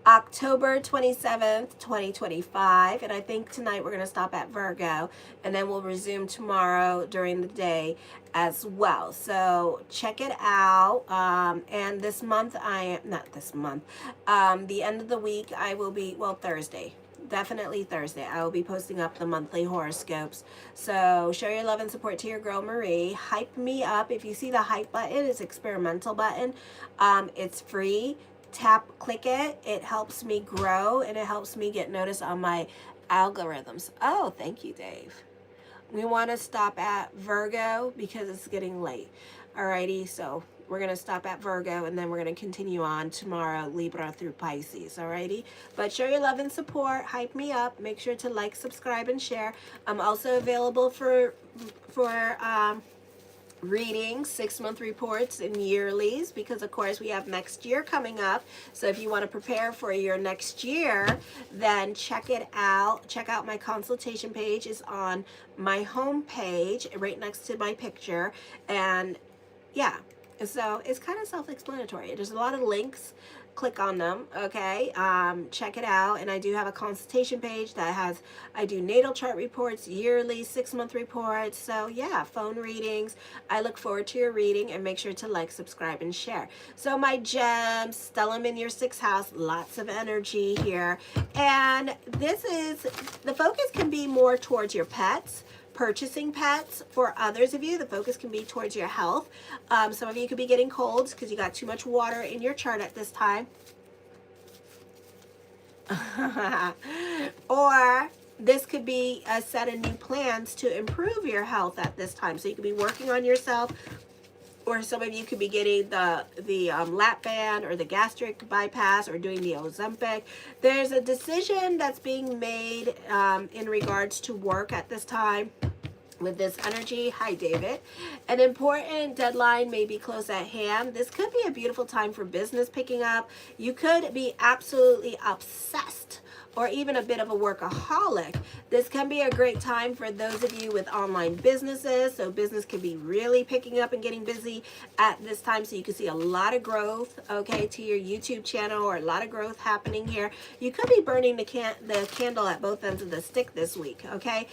October 27th, 2025. And I think tonight we're going to stop at Virgo, and then we'll resume tomorrow during the day as well. So check it out. And this month, not this month, the end of the week, I will be, well, Thursday. Definitely Thursday. I will be posting up the monthly horoscopes. So show your love and support to your girl Marie. Hype me up. If you see the hype button, it's experimental button. It's free. Click it. It helps me grow, and it helps me get noticed on my algorithms. Oh, thank you, Dave. We want to stop at Virgo because it's getting late. Alrighty, so we're going to stop at Virgo, and then we're going to continue on tomorrow, Libra through Pisces. Alrighty, but show your love and support. Hype me up. Make sure to like, subscribe, and share. I'm also available for readings, 6-month reports, and yearlies, because of course we have next year coming up. So if you want to prepare for your next year, then check it out. Check out my consultation page. Is on my home page right next to my picture. And yeah, so it's kind of self-explanatory. There's a lot of links. Click on them, okay? Check it out. And I do have a consultation page that has, I do natal chart reports, yearly, 6-month reports. So yeah, phone readings. I look forward to your reading, and make sure to like, subscribe, and share. So my gems, stellium in your 6th house, lots of energy here. And this is, the focus can be more towards your pets, purchasing pets. For others of you, the focus can be towards your health. Some of you could be getting colds because you got too much water in your chart at this time. Or this could be a set of new plans to improve your health at this time. So you could be working on yourself, or some of you could be getting the lap band or the gastric bypass, or doing the Ozempic. There's a decision that's being made in regards to work at this time with this energy. Hi, David. An important deadline may be close at hand. This could be a beautiful time for business picking up. You could be absolutely obsessed, or even a bit of a workaholic. This can be a great time for those of you with online businesses. So business can be really picking up and getting busy at this time. So you can see a lot of growth, okay, to your YouTube channel, or a lot of growth happening here. You could be burning the candle at both ends of the stick this week, okay?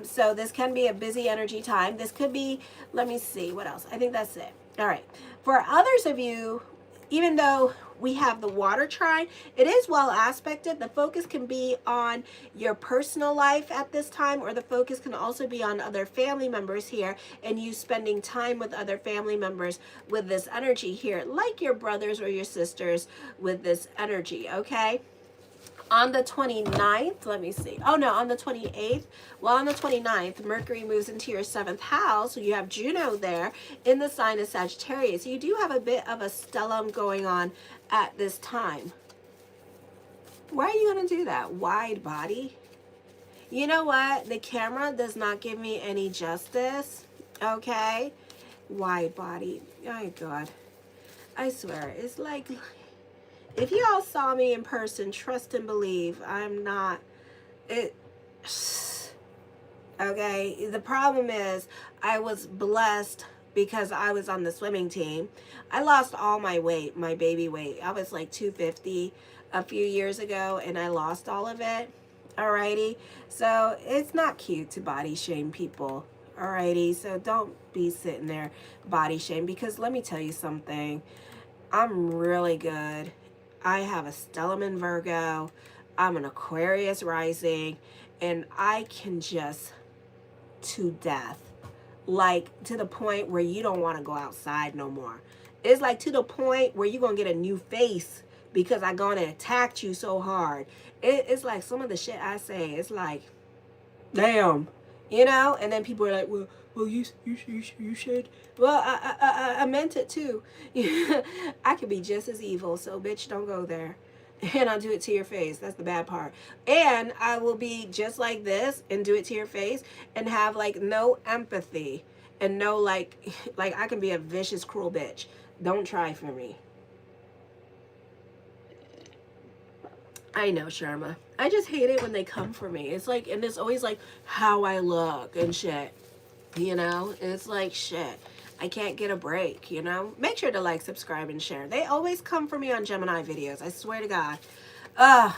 So this can be a busy energy time. This could be, let me see, what else? I think that's it. All right. For others of you, even though we have the water trine, it is well aspected. The focus can be on your personal life at this time, or the focus can also be on other family members here, and you spending time with other family members with this energy here, like your brothers or your sisters with this energy, okay? On the 29th, let me see. Oh no, on the 28th. Well, on the 29th, Mercury moves into your 7th house. So you have Juno there in the sign of Sagittarius. You do have a bit of a stellium going on at this time. Why are you going to do that? Wide body? You know what? The camera does not give me any justice. Okay? Wide body. Oh, God. I swear. It's like... If you all saw me in person, trust and believe, I'm not, okay, the problem is I was blessed because I was on the swimming team. I lost all my weight, my baby weight. I was like 250 a few years ago, and I lost all of it, alrighty? So it's not cute to body shame people, alrighty? So don't be sitting there body shame, because let me tell you something, I'm really good. I have a stellium in Virgo. I'm an Aquarius rising, and I can just to death, like to the point where you don't want to go outside no more. It's like to the point where you're gonna get a new face because I gonna attacked you so hard. It's like some of the shit I say, it's like, damn, you know. And then people are like, well, you should. Well, I meant it too. I could be just as evil, so bitch, don't go there. And I'll do it to your face. That's the bad part. And I will be just like this and do it to your face and have like no empathy and no like I can be a vicious, cruel bitch. Don't try for me. I know, Sharma. I just hate it when they come for me. It's like, and it's always like how I look and shit. You know, it's like shit. I can't get a break, you know? Make sure to like, subscribe, and share. They always come for me on Gemini videos. I swear to God.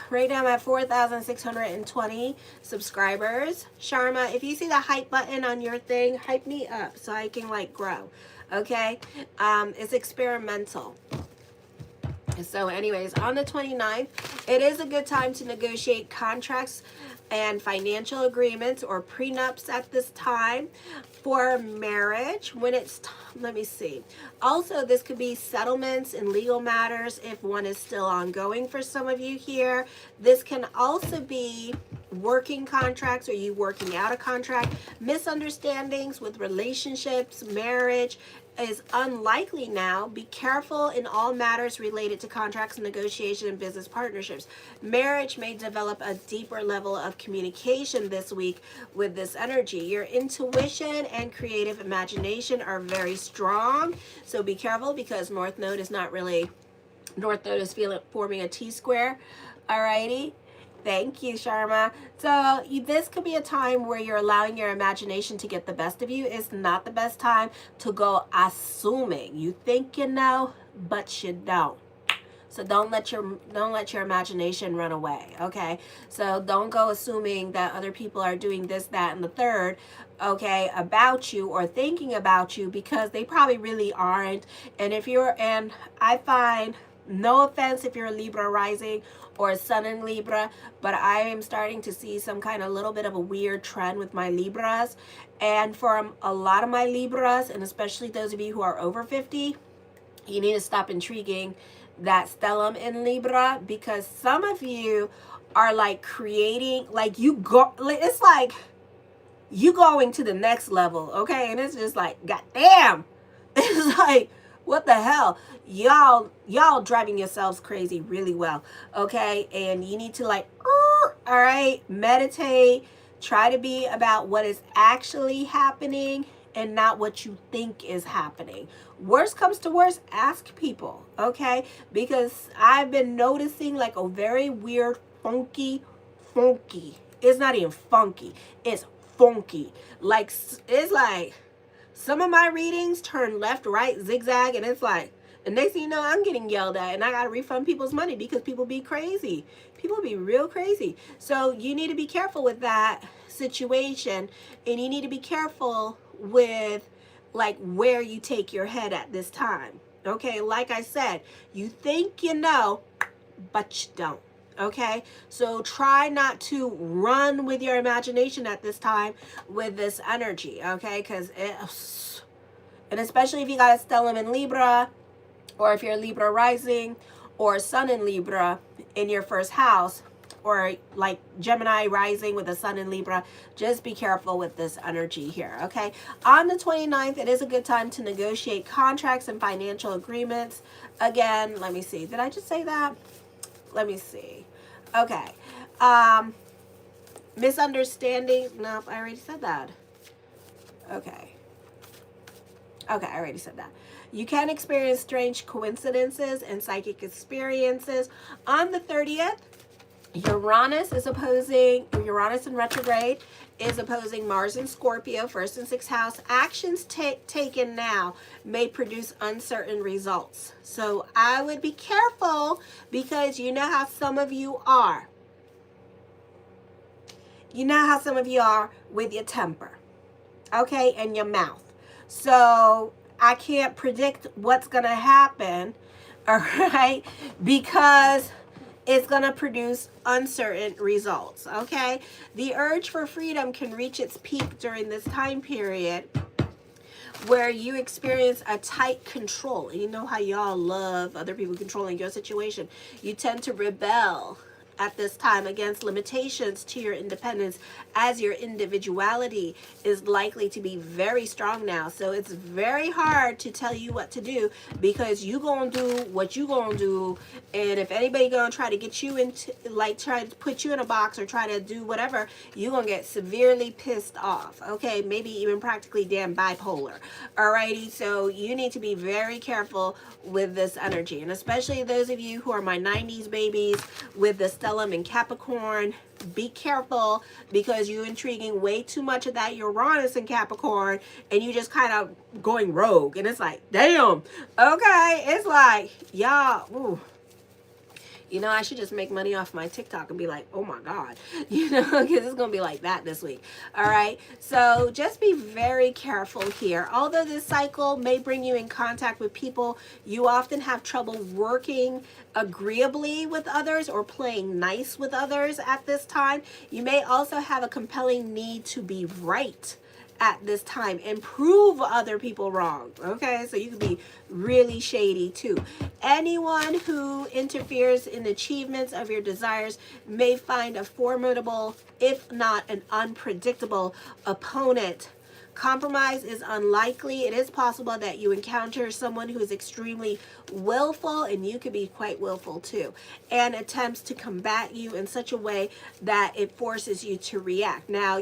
Right now I'm at 4,620 subscribers. Sharma, if you see the hype button on your thing, hype me up so I can like grow. Okay? It's experimental. So anyways, on the 29th, it is a good time to negotiate contracts and financial agreements or prenups at this time. For marriage, when it's let me see. Also, this could be settlements in legal matters if one is still ongoing for some of you here. This can also be working contracts or you working out a contract. Misunderstandings with relationships, marriage is unlikely now. Be careful in all matters related to contracts, negotiation, and business partnerships. Marriage may develop a deeper level of communication this week with this energy. Your intuition and creative imagination are very strong, so be careful because North Node is not really, North Node is forming a T-square. Alrighty. Thank you, Sharma. So this could be a time where you're allowing your imagination to get the best of you. It's not the best time to go assuming. You think you know, but you don't. So don't let your imagination run away, okay? So don't go assuming that other people are doing this, that, and the third, okay, about you or thinking about you, because they probably really aren't. And I find, no offense if you're a Libra rising or a sun in Libra, but I am starting to see some kind of little bit of a weird trend with my Libras. And for a lot of my Libras, and especially those of you who are over 50, you need to stop intriguing that stellium in Libra, because some of you are like creating, like it's like you going to the next level, okay? And it's just like, goddamn, it's like, what the hell? Y'all driving yourselves crazy really well, okay? And you need to like, all right, meditate, try to be about what is actually happening and not what you think is happening. Worst comes to worst, ask people, okay? Because I've been noticing like a very weird funky, it's not even funky, it's funky. Like, it's like some of my readings turn left, right, zigzag, and it's like, and next thing you know, I'm getting yelled at, and I got to refund people's money because people be crazy. People be real crazy. So you need to be careful with that situation, and you need to be careful with like where you take your head at this time. Okay, like I said, you think you know, but you don't. Okay, so try not to run with your imagination at this time with this energy, okay? Because and especially if you got a stellium in Libra, or if you're Libra rising or sun in Libra in your first house, or like Gemini rising with a sun in Libra, just be careful with this energy here, okay? On the 29th, it is a good time to negotiate contracts and financial agreements. Again, let me see. Did I just say that? Let me see. Okay. Misunderstanding. Nope, I already said that. Okay. Okay, I already said that. You can experience strange coincidences and psychic experiences. On the 30th, Uranus in retrograde is opposing Mars in Scorpio, 1st and 6th house. Actions taken now may produce uncertain results. So I would be careful, because you know how some of you are. You know how some of you are with your temper, okay, and your mouth. So I can't predict what's going to happen, all right, because it's going to produce uncertain results, okay? The urge for freedom can reach its peak during this time period where you experience a tight control. And you know how y'all love other people controlling your situation. You tend to rebel at this time against limitations to your independence, as your individuality is likely to be very strong now. So it's very hard to tell you what to do, because you gonna do what you gonna do, and if anybody gonna try to get you into, like, try to put you in a box or try to do whatever, you gonna get severely pissed off, okay? Maybe even practically damn bipolar. Alrighty, so you need to be very careful with this energy, and especially those of you who are my 90s babies with the stellium in Capricorn. be careful, because you're intriguing way too much of that Uranus in Capricorn, and you just kind of going rogue, and it's like, damn, okay, it's like, y'all, ooh. You know, I should just make money off my TikTok and be like, oh my God, you know, because it's going to be like that this week. All right. So just be very careful here. Although this cycle may bring you in contact with people, you often have trouble working agreeably with others or playing nice with others at this time. You may also have a compelling need to be right at this time and prove other people wrong. Okay, so you can be really shady too. Anyone who interferes in the achievements of your desires may find a formidable, if not an unpredictable, opponent. Compromise is unlikely. It is possible that you encounter someone who is extremely willful, and you could be quite willful too, and attempts to combat you in such a way that it forces you to react. Now,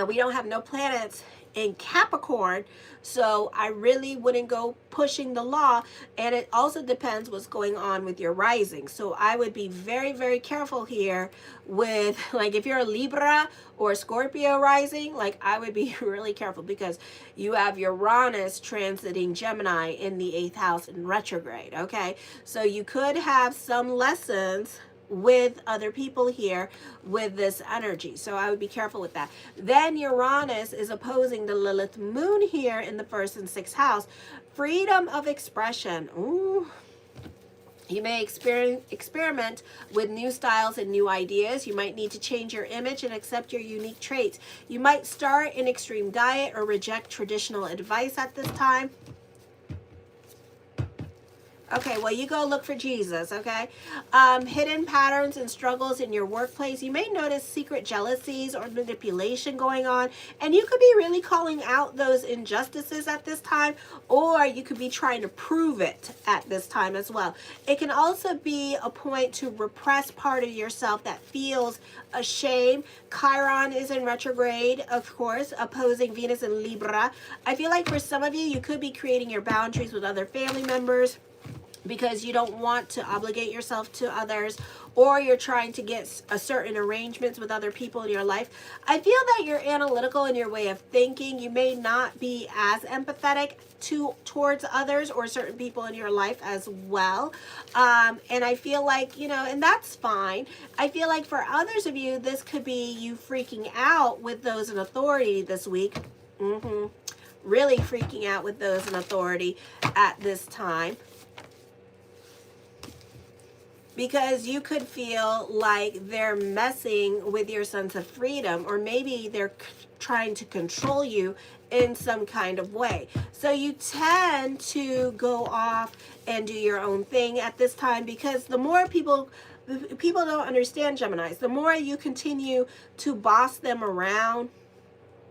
we don't have no planets in Capricorn, so I really wouldn't go pushing the law, and it also depends what's going on with your rising. So I would be very, very careful here with, like, if you're a Libra or Scorpio rising, like, I would be really careful, because you have Uranus transiting Gemini in the 8th house in retrograde, okay? So you could have some lessons with other people here with this energy, so I would be careful with that. Then Uranus is opposing the Lilith moon here in the 1st and 6th house. Freedom of expression. Ooh. You may experiment with new styles and new ideas. You might need to change your image and accept your unique traits. You might start an extreme diet or reject traditional advice at this time. Okay, well, you go look for Jesus, okay? Hidden patterns and struggles in your workplace. You may notice secret jealousies or manipulation going on, and you could be really calling out those injustices at this time, or you could be trying to prove it at this time as well. It can also be a point to repress part of yourself that feels ashamed. Chiron is in retrograde, of course, opposing Venus in Libra. I feel like for some of you, you could be creating your boundaries with other family members, because you don't want to obligate yourself to others, or you're trying to get a certain arrangements with other people in your life. I feel that you're analytical in your way of thinking. You may not be as empathetic towards others or certain people in your life as well. And I feel like, you know, and that's fine. I feel like for others of you, this could be you freaking out with those in authority this week. Really freaking out with those in authority at this time, because you could feel like they're messing with your sense of freedom, or maybe they're trying to control you in some kind of way. So you tend to go off and do your own thing at this time, because the more people don't understand Geminis, the more you continue to boss them around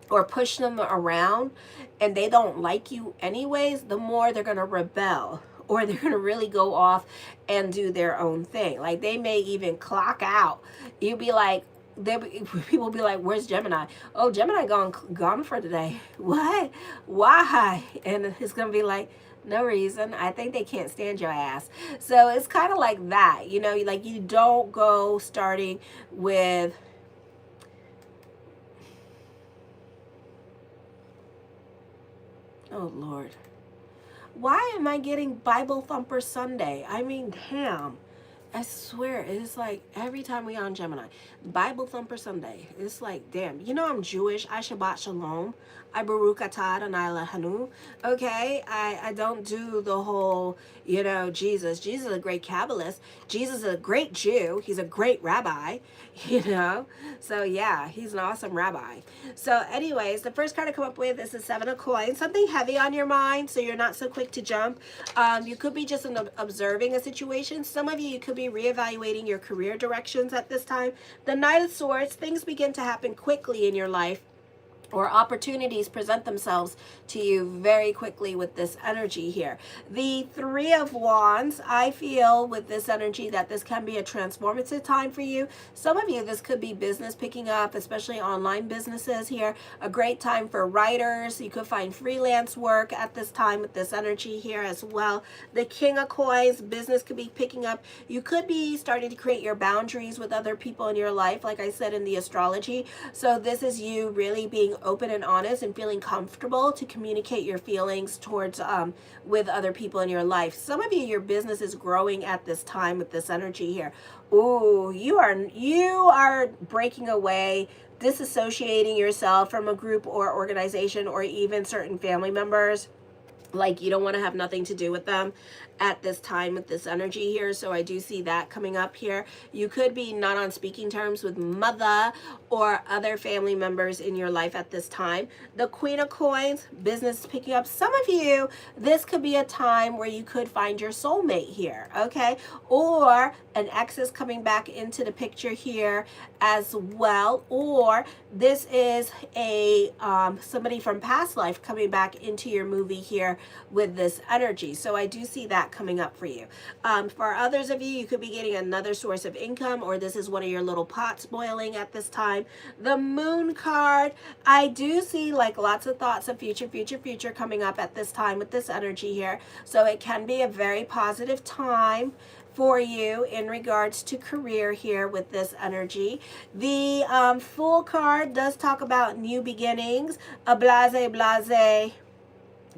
or push them around, and they don't like you anyways, the more they're going to rebel, or they're going to really go off and do their own thing. Like, they may even clock out. You'd be like, people be like, where's Gemini? Oh, Gemini gone for today. What? Why? And it's going to be like, no reason. I think they can't stand your ass. So it's kind of like that, you know, like, you don't go starting with, oh Lord, why am I getting Bible Thumper Sunday? I mean, damn. I swear, it's like every time we on Gemini, Bible Thumper Sunday. It's like, damn. You know I'm Jewish. I Shabbat Shalom. I Baruch Atah Adonai Eloheinu. Okay? I don't do the whole, you know, Jesus. Jesus is a great Kabbalist. Jesus is a great Jew. He's a great rabbi, you know? So, yeah, he's an awesome rabbi. So, anyways, the first card I come up with is the 7 of Coins. Something heavy on your mind, so you're not so quick to jump. You could be just observing a situation. Some of you could be reevaluating your career directions at this time. The Knight of Swords, things begin to happen quickly in your life. or opportunities present themselves to you very quickly with this energy here. The Three of Wands, I feel with this energy that this can be a transformative time for you. Some of you, this could be business picking up, especially online businesses here. A great time for writers. You could find freelance work at this time with this energy here as well. The King of Coins, business could be picking up. You could be starting to create your boundaries with other people in your life, like I said in the astrology. So this is you really being open and honest and feeling comfortable to communicate your feelings towards with other people in your life. Some of you, your business is growing at this time with this energy here. Ooh, you are breaking away, disassociating yourself from a group or organization or even certain family members. Like you don't want to have nothing to do with them at this time with this energy here. So I do see that coming up here. You could be not on speaking terms with mother or other family members in your life at this time. The Queen of Coins, business picking up. Some of you, this could be a time where you could find your soulmate here, okay? Or an ex is coming back into the picture here as well. Or this is a somebody from past life coming back into your movie here with this energy. So I do see that coming up for you. For others of you, you could be getting another source of income, or this is one of your little pots boiling at this time. The Moon card, I do see like lots of thoughts of future coming up at this time with this energy here. So it can be a very positive time for you in regards to career here with this energy. The Fool card does talk about new beginnings, a blase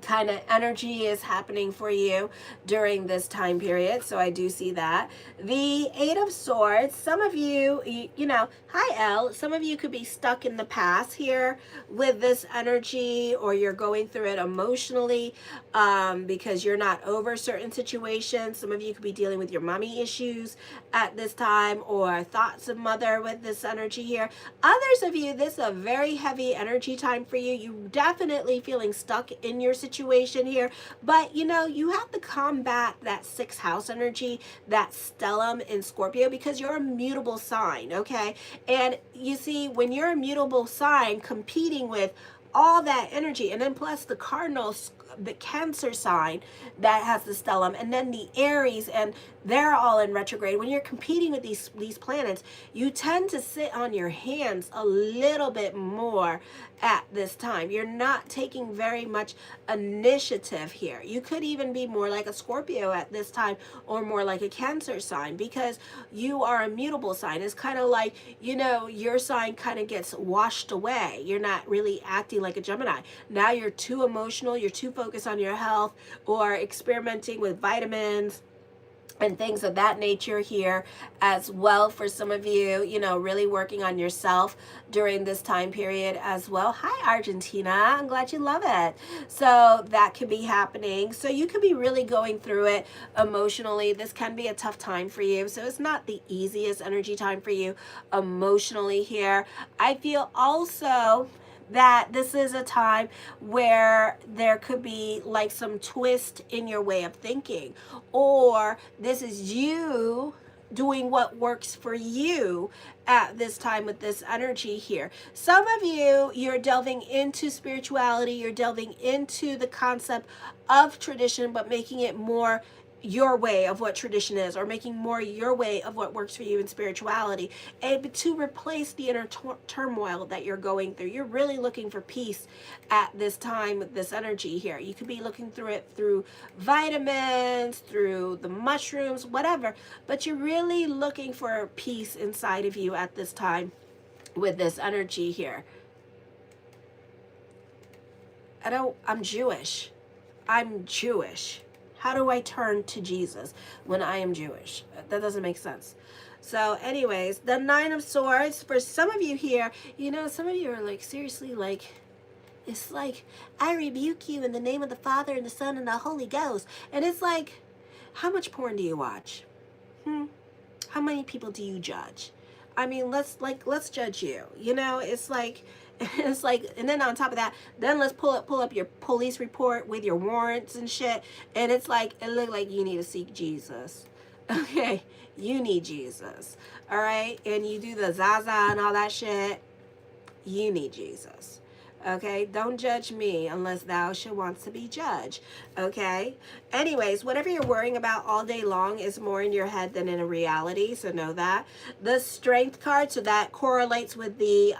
kind of energy is happening for you during this time period. So I do see that. The Eight of Swords, some of you, you know, hi Elle, some of you could be stuck in the past here with this energy, or you're going through it emotionally because you're not over certain situations. Some of you could be dealing with your mommy issues at this time, or thoughts of mother with this energy here. Others of you, this is a very heavy energy time for you. You definitely feeling stuck in your situation here, but you know, you have to combat that 6th house energy, that stellium in Scorpio, because you're a mutable sign, okay? And you see, when you're a mutable sign competing with all that energy, and then plus the cardinals, the Cancer sign that has the stellium, and then the Aries, and they're all in retrograde. When you're competing with these planets, you tend to sit on your hands a little bit more at this time. You're not taking very much initiative here. You could even be more like a Scorpio at this time, or more like a Cancer sign, because you are a mutable sign. It's kind of like, you know, your sign kind of gets washed away. You're not really acting like a Gemini. Now you're too emotional, you're too focused on your health, or experimenting with vitamins and things of that nature here as well. For some of you, you know, really working on yourself during this time period as well. Hi Argentina, I'm glad you love it. So that could be happening. So you could be really going through it emotionally. This can be a tough time for you. So it's not the easiest energy time for you emotionally here. I feel also that this is a time where there could be like some twist in your way of thinking, or this is you doing what works for you at this time with this energy here. Some of you, you're delving into spirituality, you're delving into the concept of tradition, but making it more your way of what tradition is, or making more your way of what works for you in spirituality, and to replace the inner turmoil that you're going through. You're really looking for peace at this time with this energy here. You could be looking through it through vitamins, through the mushrooms, whatever, but you're really looking for peace inside of you at this time with this energy here. I'm Jewish. I'm Jewish. How do I turn to Jesus when I am Jewish? That doesn't make sense. So anyways, the Nine of Swords, for some of you here, you know, some of you are like, seriously, like, it's like, I rebuke you in the name of the Father and the Son and the Holy Ghost. And it's like, how much porn do you watch? How many people do you judge? I mean, let's judge you. You know, it's like, and then on top of that, then let's pull up your police report with your warrants and shit, and it's like, it looked like you need to seek Jesus. Okay, you need Jesus. All right, and you do the Zaza and all that shit. You need Jesus. Okay, don't judge me unless thou shalt want to be judged. Okay, anyways, whatever you're worrying about all day long is more in your head than in a reality, so know that. The Strength card, so that correlates with the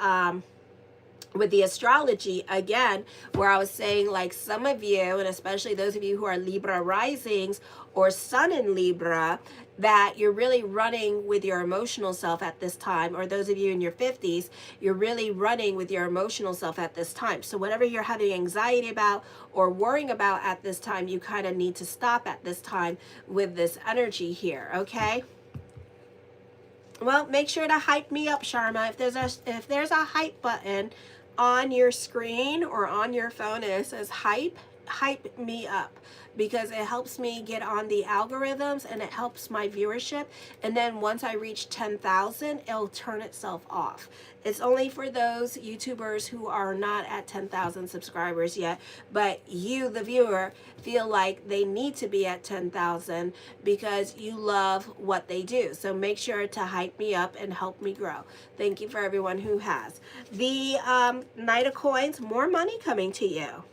astrology again, where I was saying, like, some of you, and especially those of you who are Libra risings or Sun in Libra, that you're really running with your emotional self at this time, or those of you in your 50s, you're really running with your emotional self at this time. So whatever you're having anxiety about or worrying about at this time, you kind of need to stop at this time with this energy here, okay? Well, make sure to hype me up, Sharma. If there's a hype button on your screen or on your phone and it says hype me up, because it helps me get on the algorithms and it helps my viewership. And then once I reach 10,000, it'll turn itself off. It's only for those YouTubers who are not at 10,000 subscribers yet, but you, the viewer, feel like they need to be at 10,000 because you love what they do. So make sure to hype me up and help me grow. Thank you for everyone who has. The Knight of Coins, more money coming to you.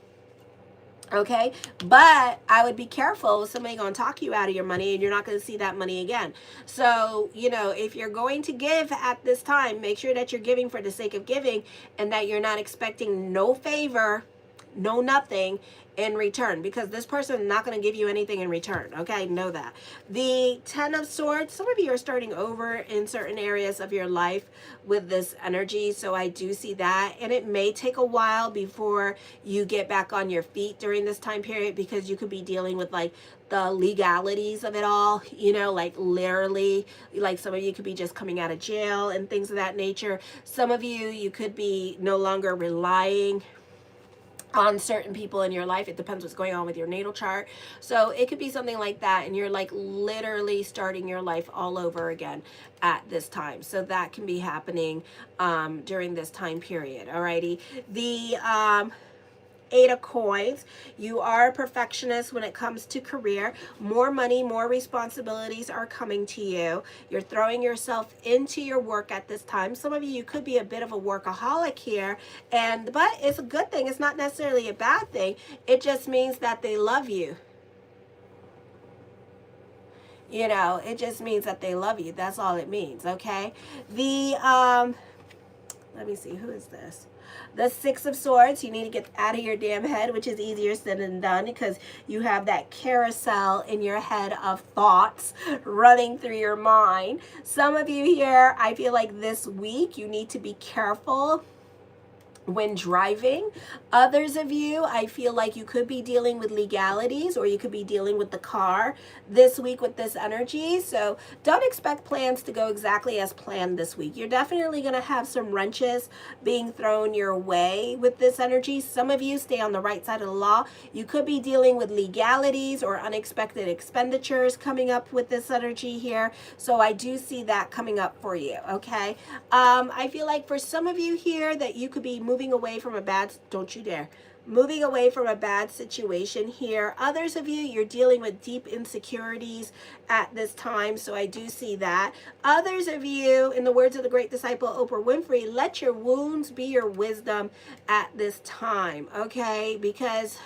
Okay, but I would be careful. Somebody gonna talk you out of your money and you're not gonna see that money again. So, you know, if you're going to give at this time, make sure that you're giving for the sake of giving and that you're not expecting no favor, no nothing in return, because this person is not going to give you anything in return. Okay, know that. The Ten of Swords, some of you are starting over in certain areas of your life with this energy, so I do see that, and it may take a while before you get back on your feet during this time period, because you could be dealing with like the legalities of it all, you know, like literally, like some of you could be just coming out of jail and things of that nature. Some of you could be no longer relying on certain people in your life. It depends what's going on with your natal chart. So it could be something like that, and you're like literally starting your life all over again at this time. So that can be happening during this time period. Alrighty. The Eight of Coins, you are a perfectionist when it comes to career. More money, more responsibilities are coming to you. You're throwing yourself into your work at this time. Some of you could be a bit of a workaholic here, but it's a good thing. It's not necessarily a bad thing. It just means that they love you. You know, it just means that they love you. That's all it means, okay? The, let me see, who is this? The Six of Swords, you need to get out of your damn head, which is easier said than done because you have that carousel in your head of thoughts running through your mind. Some of you here, I feel like this week you need to be careful when driving. Others of you, I feel like you could be dealing with legalities, or you could be dealing with the car this week with this energy. So don't expect plans to go exactly as planned this week. You're definitely going to have some wrenches being thrown your way with this energy. Some of you stay on the right side of the law. You could be dealing with legalities or unexpected expenditures coming up with this energy here. So I do see that coming up for you, okay? I feel like for some of you here that you could be moving away from a bad, don't you dare, moving away from a bad situation here. Others of you, you're dealing with deep insecurities at this time, so I do see that. Others of you, in the words of the great disciple Oprah Winfrey, let your wounds be your wisdom at this time, okay? Because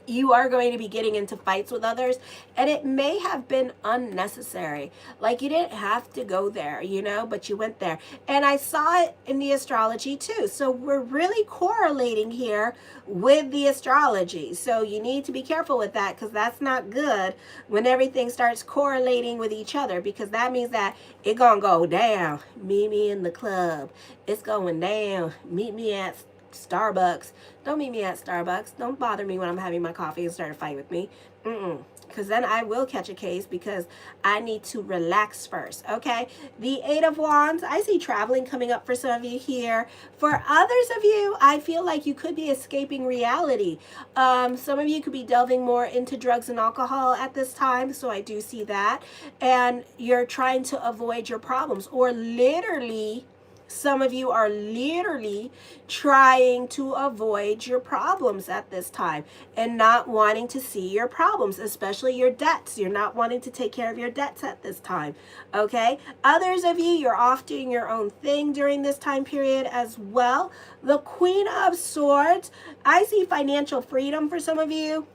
you are going to be getting into fights with others, and it may have been unnecessary. Like, you didn't have to go there, you know, but you went there. And I saw it in the astrology too. So we're really correlating here with the astrology. So you need to be careful with that, because that's not good when everything starts correlating with each other, because that means that it gonna go down. Meet me in the club. It's going down. Meet me at Starbucks. Don't meet me at Starbucks. Don't bother me when I'm having my coffee and start a fight with me. Because then I will catch a case, because I need to relax first, okay? The Eight of Wands, I see traveling coming up for some of you here. For others of you, I feel like you could be escaping reality. Some of you could be delving more into drugs and alcohol at this time, so I do see that. And you're trying to avoid your problems, or literally Some of you are literally trying to avoid your problems at this time and not wanting to see your problems, especially your debts. You're not wanting to take care of your debts at this time, okay? Others of you, you're off doing your own thing during this time period as well. The Queen of Swords, I see financial freedom for some of you.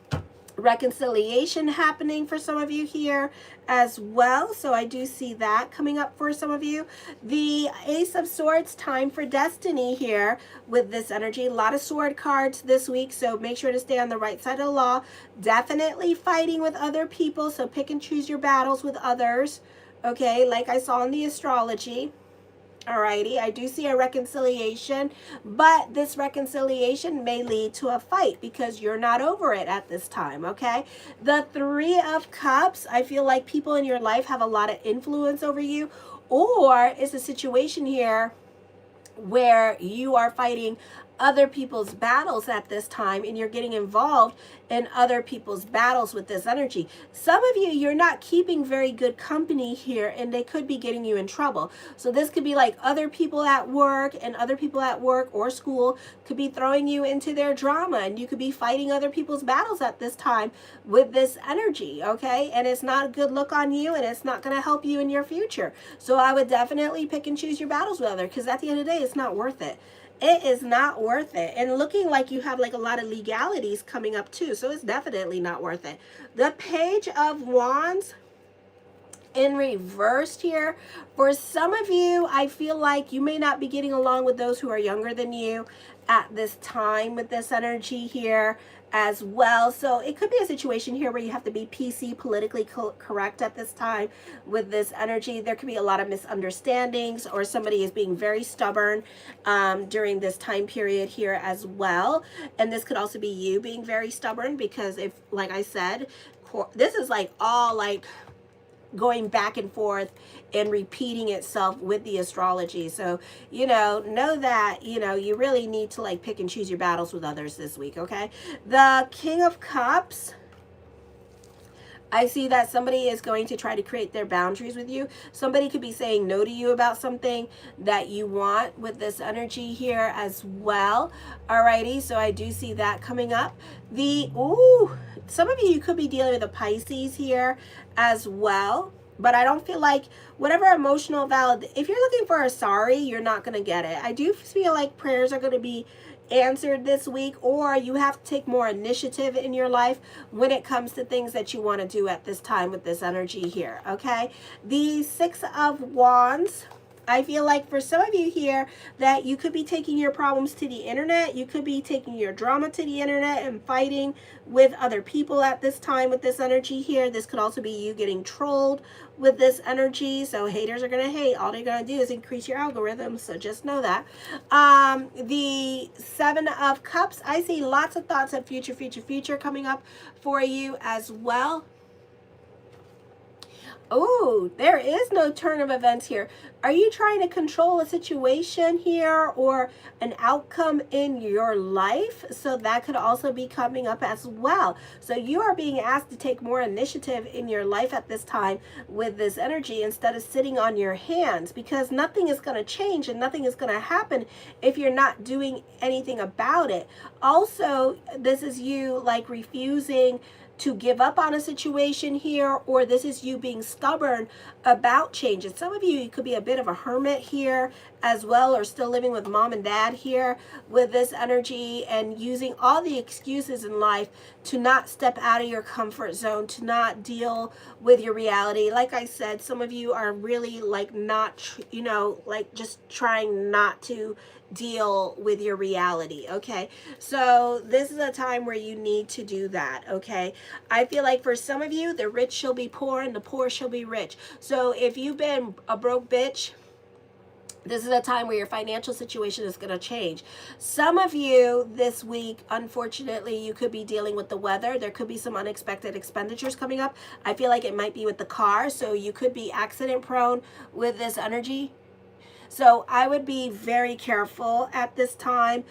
Reconciliation happening for some of you here as well. So I do see that coming up for some of you. The Ace of Swords, time for destiny here with this energy. A lot of sword cards this week, so make sure to stay on the right side of the law. Definitely fighting with other people, so pick and choose your battles with others. Okay, like I saw in the astrology. Alrighty, I do see a reconciliation, but this reconciliation may lead to a fight because you're not over it at this time, okay? The Three of Cups, I feel like people in your life have a lot of influence over you, or it's a situation here where you are fighting other people's battles at this time and you're getting involved in other people's battles with this energy. Some of you, you're not keeping very good company here and they could be getting you in trouble. So this could be like other people at work, and other people at work or school could be throwing you into their drama, and you could be fighting other people's battles at this time with this energy, okay? And it's not a good look on you, and it's not going to help you in your future. So I would definitely pick and choose your battles with others, because at the end of the day, it's not worth it. It is not worth it. And looking like you have like a lot of legalities coming up too. So it's definitely not worth it. The Page of Wands in reversed here. For some of you, I feel like you may not be getting along with those who are younger than you at this time with this energy here as well. So it could be a situation here where you have to be PC, politically correct at this time with this energy. There could be a lot of misunderstandings, or somebody is being very stubborn during this time period here as well. And this could also be you being very stubborn, because if, like I said, this is like all like going back and forth and repeating itself with the astrology. So, know that, you really need to like pick and choose your battles with others this week, okay? The King of Cups, I see that somebody is going to try to create their boundaries with you. Somebody could be saying no to you about something that you want with this energy here as well. Alrighty, so I do see that coming up. Some of you could be dealing with a Pisces here as well. But I don't feel like whatever emotional if you're looking for a sorry, you're not going to get it. I do feel like prayers are going to be answered this week, or you have to take more initiative in your life when it comes to things that you want to do at this time with this energy here, okay? The Six of Wands, I feel like for some of you here that you could be taking your problems to the internet. You could be taking your drama to the internet and fighting with other people at this time with this energy here. This could also be you getting trolled with this energy. So haters are going to hate. All they're going to do is increase your algorithm. So just know that. The Seven of Cups, I see lots of thoughts of future coming up for you as well. Oh, there is no turn of events here. Are you trying to control a situation here or an outcome in your life? So that could also be coming up as well. So you are being asked to take more initiative in your life at this time with this energy, instead of sitting on your hands, because nothing is going to change and nothing is going to happen if you're not doing anything about it. Also, this is you like refusing to give up on a situation here, or this is you being stubborn about changes. Some of you could be a bit of a hermit here as well, or still living with mom and dad here with this energy, and using all the excuses in life to not step out of your comfort zone, to not deal with your reality. Like I said, some of you are really like not, like just trying not to deal with your reality, okay? So this is a time where you need to do that, okay? I feel like for some of you, the rich shall be poor and the poor shall be rich. So if you've been a broke bitch, this is a time where your financial situation is going to change. Some of you this week, unfortunately, you could be dealing with the weather. There could be some unexpected expenditures coming up. I feel like it might be with the car. So you could be accident prone with this energy. So I would be very careful at this time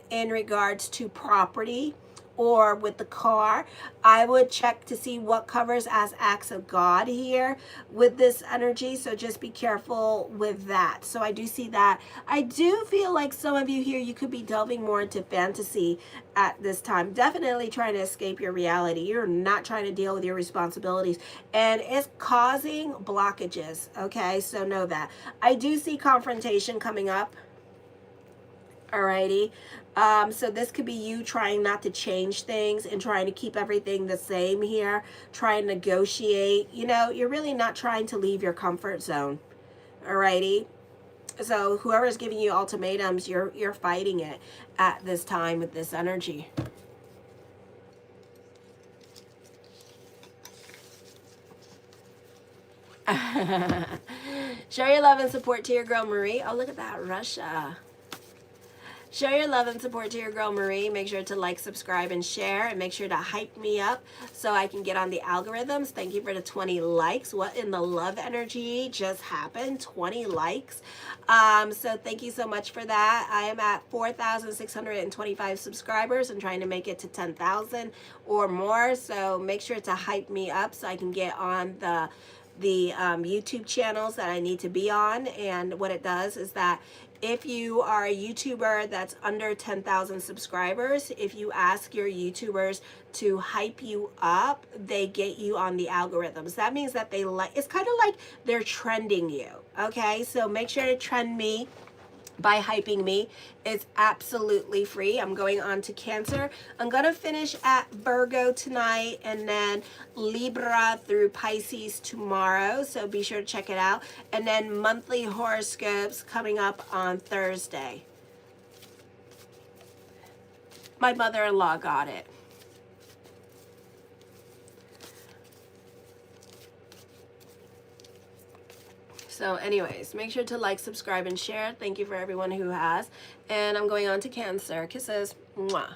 in regards to property or with the car, I would check to see what covers as acts of God here with this energy. So just be careful with that. So I do see that. I do feel like some of you here, you could be delving more into fantasy at this time. Definitely trying to escape your reality. You're not trying to deal with your responsibilities, and it's causing blockages. Okay, so know that. I do see confrontation coming up. Alrighty. So this could be you trying not to change things and trying to keep everything the same here, trying to negotiate. You know, you're really not trying to leave your comfort zone. Alrighty. So whoever is giving you ultimatums, you're fighting it at this time with this energy. Show your love and support to your girl Marie. Oh, look at that, Russia. Show your love and support to your girl Marie. Make sure to like, subscribe, and share. And make sure to hype me up so I can get on the algorithms. Thank you for the 20 likes. What in the love energy just happened? 20 likes. So thank you so much for that. I am at 4,625 subscribers and trying to make it to 10,000 or more. So make sure to hype me up so I can get on the YouTube channels that I need to be on. And what it does is that if you are a YouTuber that's under 10,000 subscribers, if you ask your YouTubers to hype you up, they get you on the algorithms. That means that they like, it's kind of like they're trending you. Okay, so make sure to trend me by hyping me. It's absolutely free. I'm going on to Cancer. I'm going to finish at Virgo tonight and then Libra through Pisces tomorrow. So be sure to check it out. And then monthly horoscopes coming up on Thursday. My mother-in-law got it. So anyways, make sure to like, subscribe, and share. Thank you for everyone who has. And I'm going on to Cancer. Kisses. Mwah.